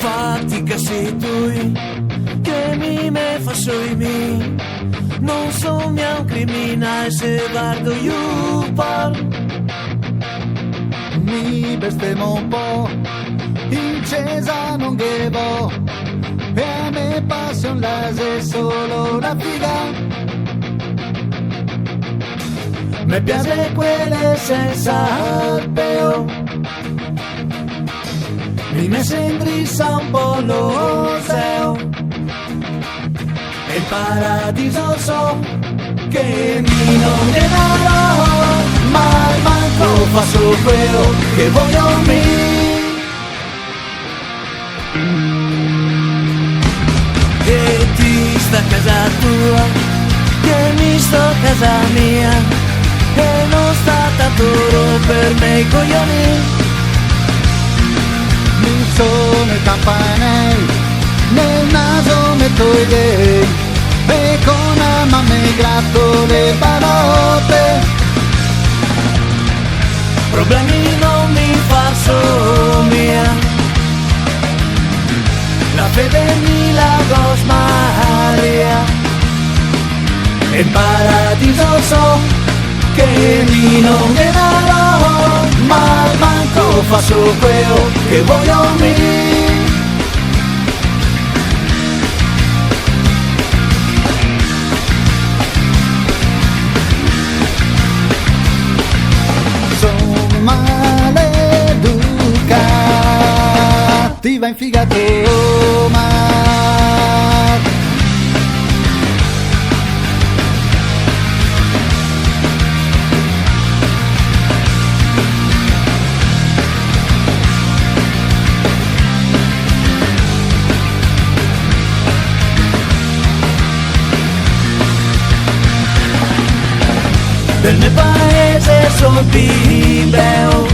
fatica sei tu che me faccio i miei. Non sono un criminale se guardo io par. Mi bestemo un po', in Cesa non ghevo, e a me passa un laser solo una figa. Mi piace quelle senza alpeo, mi sembri un po' l'oseo, e il paradiso so che mi non ne darò, ma manco faccio quello che voglio me. Che ti sta a casa tua, che mi sto a casa mia, e non sta tanto per me i coglioni. Mi sono i campanelli, nel naso metto i dei, e con la mamma mi gratto le palotte. Problemi non mi faccio mia, la fede mi la Gos Maria, e il paradiso so che mi non ne darò, ma manco faccio quello che voglio me. Sono maleducati, va infigato, ma del mio paese sono bibleo,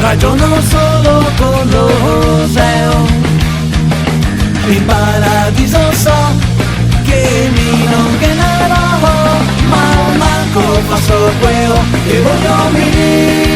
ragiono solo con l'oseo, in paradiso so che mi non generò, ma manco faccio quello che voglio me.